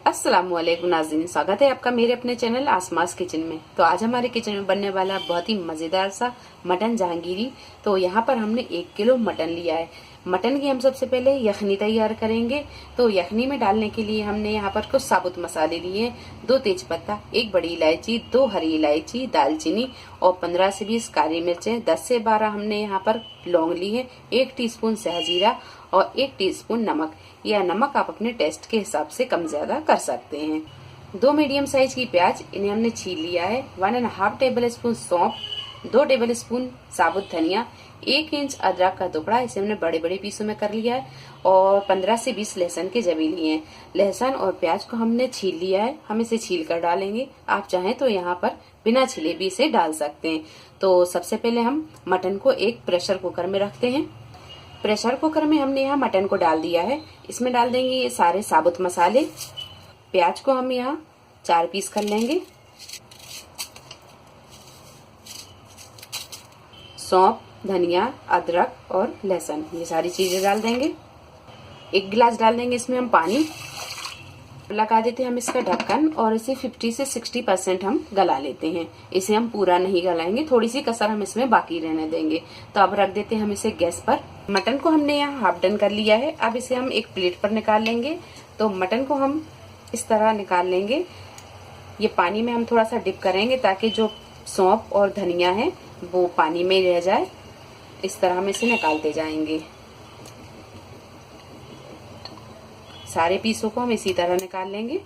अस्सलामुअलैकुम नाज़रीन, स्वागत है आपका मेरे अपने चैनल आसमास किचन में। तो आज हमारे किचन में बनने वाला बहुत ही मज़ेदार सा मटन जहांगीरी। तो यहाँ पर हमने 1 किलो मटन लिया है। मटन की हम सबसे पहले यखनी तैयार करेंगे। तो यखनी में डालने के लिए हमने यहाँ पर कुछ साबुत मसाले लिए, 2 तेजपत्ता, 1 बड़ी इलायची, 2 हरी इलायची, दालचीनी और 15 से 20 काली मिर्चें, 10 से 12 हमने यहाँ पर लौंग ली है, 1 टीस्पून सहजीरा और 1 टीस्पून नमक। यह नमक आप अपने टेस्ट के हिसाब से कम ज्यादा कर सकते हैं। 2 मीडियम साइज की प्याज, इन्हें हमने छील लिया है। 1.5 टेबल स्पून सौंफ, 2 टेबल स्पून साबुत धनिया, 1 इंच अदरक का टुकड़ा, इसे हमने बड़े बड़े पीसों में कर लिया है और 15 से 20 लहसुन के जबी लिए हैं। लहसुन और प्याज को हमने छील लिया है, हम इसे छील कर डालेंगे। आप चाहें तो यहाँ पर बिना छिले भी इसे डाल सकते हैं। तो सबसे पहले हम मटन को एक प्रेशर कुकर में रखते हैं। प्रेशर कुकर में हमने यहाँ मटन को डाल दिया है। इसमें डाल देंगे ये सारे साबुत मसाले। प्याज को हम यहाँ 4 पीस कर लेंगे। सौंफ, धनिया, अदरक और लहसुन, ये सारी चीजें डाल देंगे। 1 गिलास डाल देंगे इसमें हम पानी। लगा देते हैं हम इसका ढक्कन और इसे 50 से 60% हम गला लेते हैं। इसे हम पूरा नहीं गलाएंगे, थोड़ी सी कसर हम इसमें बाकी रहने देंगे। तो अब रख देते हैं हम इसे गैस पर। मटन को हमने यहाँ हाफ डन कर लिया है। अब इसे हम एक प्लेट पर निकाल लेंगे। तो मटन को हम इस तरह निकाल लेंगे। ये पानी में हम थोड़ा सा डिप करेंगे ताकि जो सौंफ और धनिया है वो पानी में रह जाए। इस तरह हम इसे निकालते जाएंगे। सारे पीसों को हम इसी तरह निकाल लेंगे।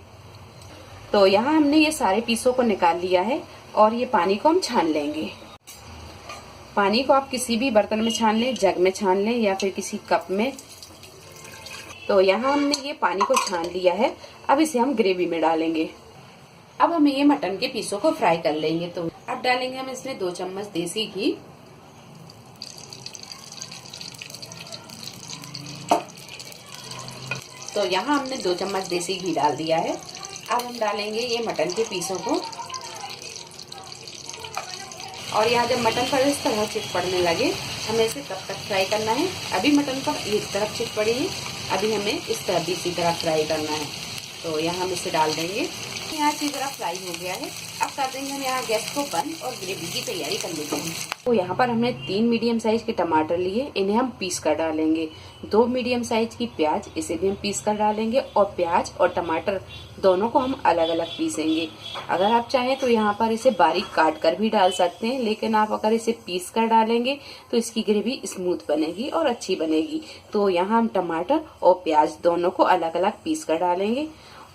तो यहाँ हमने ये सारे पीसों को निकाल लिया है और ये पानी को हम छान लेंगे। पानी को आप किसी भी बर्तन में छान लें, जग में छान लें या फिर किसी कप में। तो यहाँ हमने ये पानी को छान लिया है। अब इसे हम ग्रेवी में डालेंगे। अब हमें ये मटन के पीसों को फ्राई कर लेंगे। तो अब डालेंगे हम इसमें 2 चम्मच देसी घी। तो यहाँ हमने 2 चम्मच देसी घी डाल दिया है। अब हम डालेंगे ये मटन के पीसों को और यहाँ जब मटन पर इस तरह चिट पड़ने लगे हमें इसे तब तक फ्राई करना है। अभी मटन पर एक तरफ चिट पड़ी है, अभी हमें इस तरफ भी इसी तरह फ्राई करना है। तो यहाँ हम इसे डाल देंगे। यहाँ अच्छी तरह फ्राई हो गया है। अब कर देंगे हम यहाँ गैस को बंद और ग्रेवी की तैयारी कर लेते हैं। तो यहाँ पर हमने 3 मीडियम साइज के टमाटर लिए, इन्हें हम पीस कर डालेंगे। 2 मीडियम साइज की प्याज, इसे भी हम पीस कर डालेंगे और प्याज और टमाटर दोनों को हम अलग अलग पीसेंगे। अगर आप चाहें तो यहाँ पर इसे बारीक काट कर भी डाल सकते हैं, लेकिन आप अगर इसे पीस कर डालेंगे तो इसकी ग्रेवी स्मूथ बनेगी और अच्छी बनेगी। तो यहाँ हम टमाटर और प्याज दोनों को अलग अलग पीस कर डालेंगे।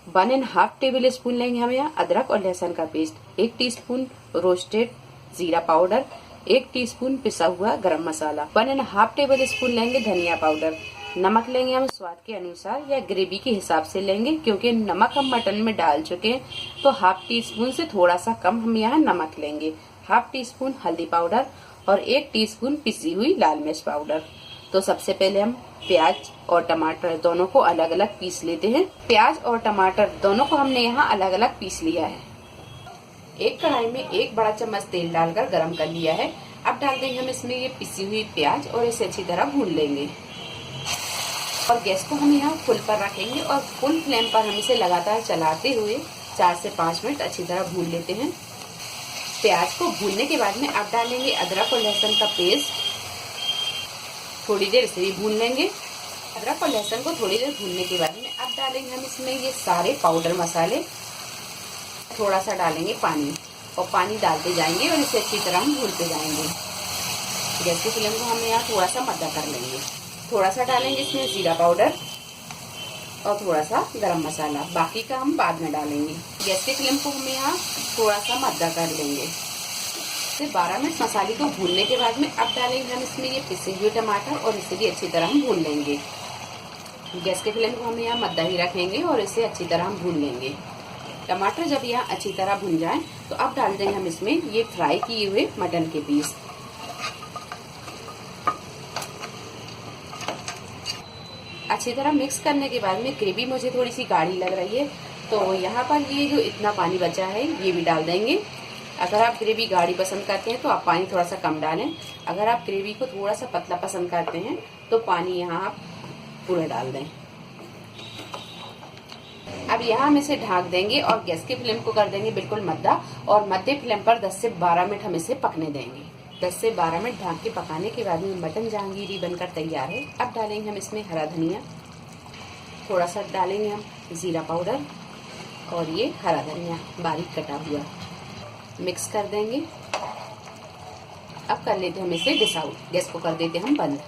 1.5 टेबल स्पून लेंगे हम यहाँ अदरक और लहसुन का पेस्ट, 1 टीस्पून रोस्टेड जीरा पाउडर, 1 टीस्पून पिसा हुआ गरम मसाला, 1.5 टेबल स्पून लेंगे धनिया पाउडर। नमक लेंगे हम स्वाद के अनुसार या ग्रेवी के हिसाब से लेंगे, क्योंकि नमक हम मटन में डाल चुके हैं। तो ½ टीस्पून से थोड़ा सा कम हम यहाँ नमक लेंगे। ½ टीस्पून हल्दी पाउडर और 1 टीस्पून पिसी हुई लाल मिर्च पाउडर। तो सबसे पहले हम प्याज और टमाटर दोनों को अलग अलग पीस लेते हैं। प्याज और टमाटर दोनों को हमने यहाँ अलग अलग पीस लिया है। एक कढ़ाई में 1 बड़ा चम्मच तेल डालकर गरम कर लिया है। अब डाल देंगे हम इसमें ये पिसी हुई प्याज और इसे अच्छी तरह भून लेंगे। और गैस को हम यहाँ फुल पर रखेंगे और फुल फ्लेम पर हम इसे लगातार चलाते हुए 4 से 5 मिनट अच्छी तरह भून लेते हैं। प्याज को भूनने के बाद में अब डालेंगे अदरक और लहसुन का पेस्ट। थोड़ी देर इसे भी भून लेंगे। अदरक और लहसुन को थोड़ी देर भूनने के बाद में अब डालेंगे हम इसमें ये सारे पाउडर मसाले। थोड़ा सा डालेंगे पानी और पानी डालते जाएंगे और इसे अच्छी तरह हम भूनते जाएंगे। गैस की फ्लेम को हम यहाँ थोड़ा सा मद्दा कर लेंगे। थोड़ा सा डालेंगे इसमें जीरा पाउडर और थोड़ा सा गरम मसाला, बाकी का हम बाद में डालेंगे। गैस की फ्लेम को हम यहाँ थोड़ा सा मद्दा कर लेंगे। 12 मिनट मसाले को भूनने के बाद में अब डालेंगे हम इसमें ये पिसे हुए टमाटर और इसे भी अच्छी तरह हम भून लेंगे। गैस के फ्लेम को हम यहाँ मद्दा ही रखेंगे और इसे अच्छी तरह हम भून लेंगे। टमाटर जब यहाँ अच्छी तरह भून जाए तो अब डाल देंगे हम इसमें ये फ्राई किए हुए मटन के पीस। अच्छी तरह मिक्स करने के बाद में ग्रेवी मुझे थोड़ी सी गाढ़ी लग रही है, तो यहाँ पर ये जो इतना पानी बचा है ये भी डाल देंगे। अगर आप ग्रेवी गाढ़ी पसंद करते हैं तो आप पानी थोड़ा सा कम डालें। अगर आप ग्रेवी को थोड़ा सा पतला पसंद करते हैं तो पानी यहाँ आप पूरा डाल दें। अब यहाँ हम इसे ढक देंगे और गैस की फ्लेम को कर देंगे बिल्कुल मद्दा और मध्य फ्लेम पर 10 से 12 मिनट हम इसे पकने देंगे। 10 से 12 मिनट ढक के पकाने के बाद में मटन जहांगीरी बनकर तैयार है। अब डालेंगे हम इसमें हरा धनिया, थोड़ा सा डालेंगे हम जीरा पाउडर और ये हरा धनिया बारीक कटा हुआ, मिक्स कर देंगे। अब कर लेते हम इसे डिश आउट, गैस को कर देते हम बंद।